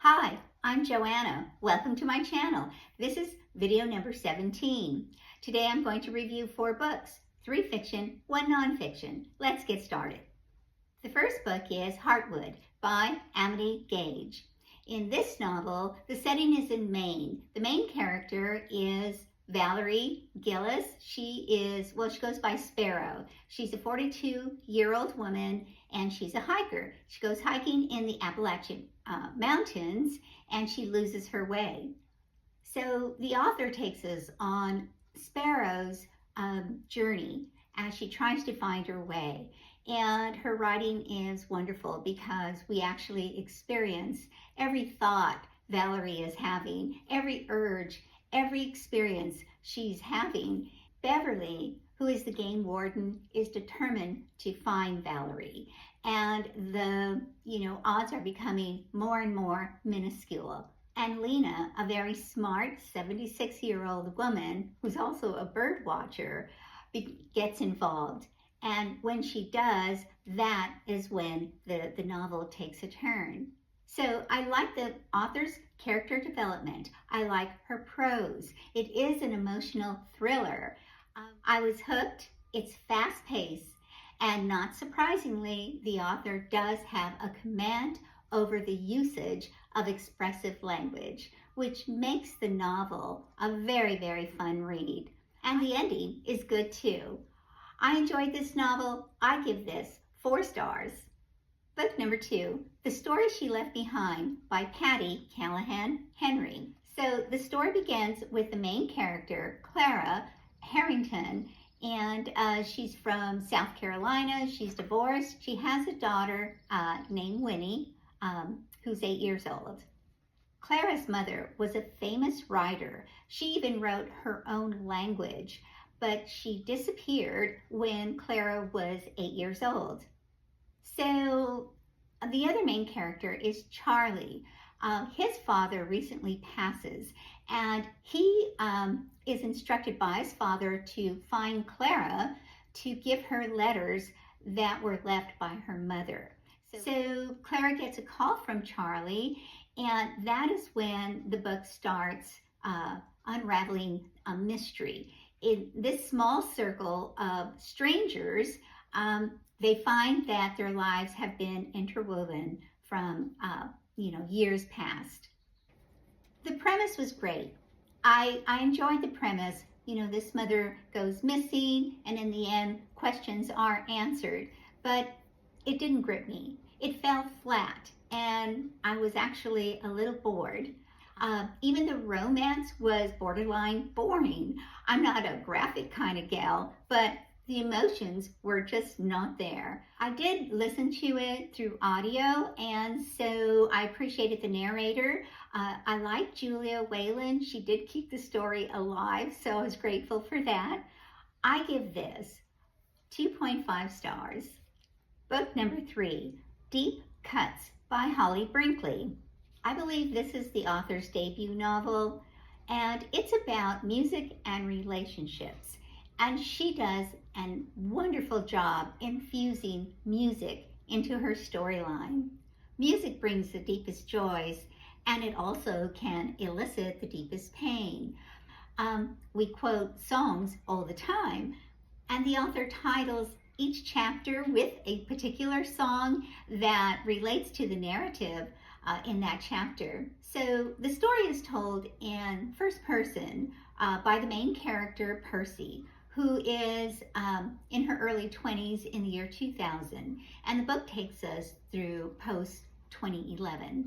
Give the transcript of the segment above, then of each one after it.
Hi, I'm Joanna. Welcome to my channel. This is video number 17. Today I'm going to review 4 books, 3 fiction, 1 nonfiction. Let's get started. The first book is Heartwood by Amity Gage. In this novel, the setting is in Maine. The main character is Valerie Gillis. She goes by Sparrow. She's a 42-year-old woman and she's a hiker. She goes hiking in the Appalachian Mountains and she loses her way. So the author takes us on Sparrow's journey as she tries to find her way. And her writing is wonderful because we actually experience every thought Valerie is having, every urge, every experience she's having. Beverly, who is the game warden, is determined to find Valerie. And the odds are becoming more and more minuscule. And Lena, a very smart 76-year-old woman who's also a bird watcher, gets involved. And when she does, that is when the novel takes a turn. So I like the author's character development. I like her prose. It is an emotional thriller. I was hooked. It's fast-paced. And not surprisingly, the author does have a command over the usage of expressive language, which makes the novel a very, very fun read. And the ending is good too. I enjoyed this novel. I give this 4 stars. Book number 2, The Story She Left Behind by Patty Callahan Henry. So the story begins with the main character, Clara Harrington, and she's from South Carolina. She's divorced. She has a daughter named Winnie, who's 8 years old. Clara's mother was a famous writer. She even wrote her own language, but she disappeared when Clara was 8 years old. So the other main character is Charlie. His father recently passes, and he is instructed by his father to find Clara to give her letters that were left by her mother. So Clara gets a call from Charlie, and that is when the book starts unraveling a mystery. In this small circle of strangers, they find that their lives have been interwoven from years past. The premise was great. I enjoyed the premise. This mother goes missing, and in the end, questions are answered. But it didn't grip me. It fell flat, and I was actually a little bored. Even the romance was borderline boring. I'm not a graphic kind of gal, but the emotions were just not there. I did listen to it through audio, and so I appreciated the narrator. I like Julia Whalen. She did keep the story alive, so I was grateful for that. I give this 2.5 stars. Book number 3, Deep Cuts by Holly Brinkley. I believe this is the author's debut novel, and it's about music and relationships. And she does a wonderful job infusing music into her storyline. Music brings the deepest joys, and it also can elicit the deepest pain. We quote songs all the time, and the author titles each chapter with a particular song that relates to the narrative in that chapter. So the story is told in first person by the main character, Percy, who is in her early 20s in the year 2000. And the book takes us through post-2011.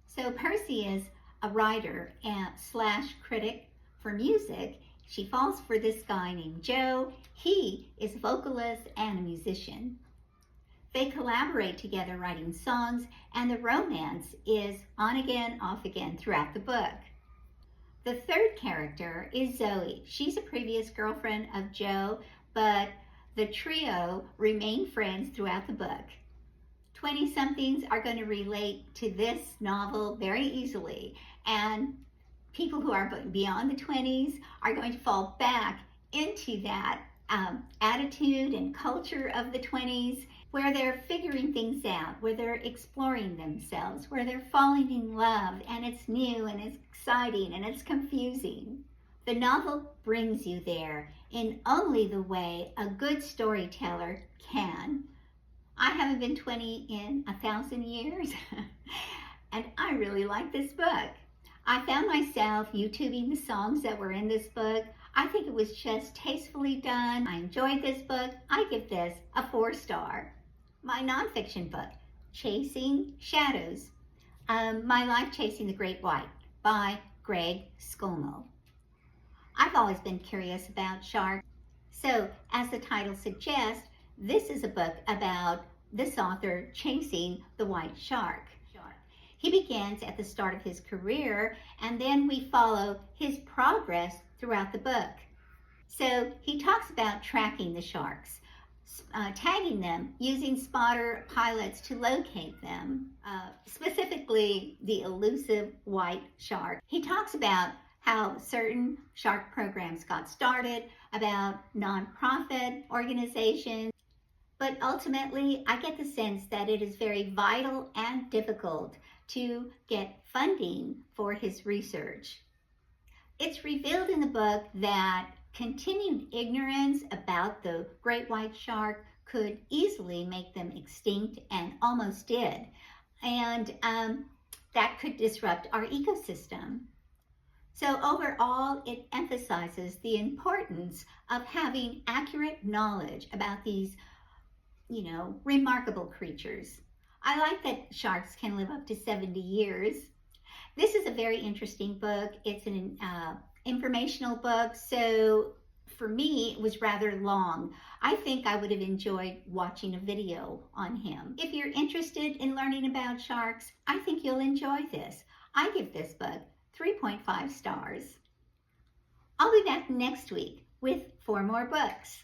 So Percy is a writer slash critic for music. She falls for this guy named Joe. He is a vocalist and a musician. They collaborate together writing songs, and the romance is on again, off again throughout the book. The third character is Zoe. She's a previous girlfriend of Joe, but the trio remain friends throughout the book. 20-somethings are going to relate to this novel very easily, and people who are beyond the 20s are going to fall back into that attitude and culture of the 20s. where they're figuring things out, where they're exploring themselves, where they're falling in love, and it's new and it's exciting and it's confusing. The novel brings you there in only the way a good storyteller can. I haven't been 20 in 1,000 years, and I really like this book. I found myself YouTubing the songs that were in this book. I think it was just tastefully done. I enjoyed this book. I give this a 4-star. My nonfiction book, Chasing Shadows, My Life Chasing the Great White by Greg Skomal. I've always been curious about sharks. So, as the title suggests, this is a book about this author chasing the white shark. He begins at the start of his career, and then we follow his progress throughout the book. So he talks about tracking the sharks, tagging them, using spotter pilots to locate them, specifically the elusive white shark. He talks about how certain shark programs got started, about nonprofit organizations, but ultimately I get the sense that it is very vital and difficult to get funding for his research. It's revealed in the book that continued ignorance about the great white shark could easily make them extinct, and almost did. And that could disrupt our ecosystem. So overall, it emphasizes the importance of having accurate knowledge about these, remarkable creatures. I like that sharks can live up to 70 years. This is a very interesting book. It's an informational book, so for me, it was rather long. I think I would have enjoyed watching a video on him. If you're interested in learning about sharks, I think you'll enjoy this. I give this book 3.5 stars. I'll be back next week with 4 more books.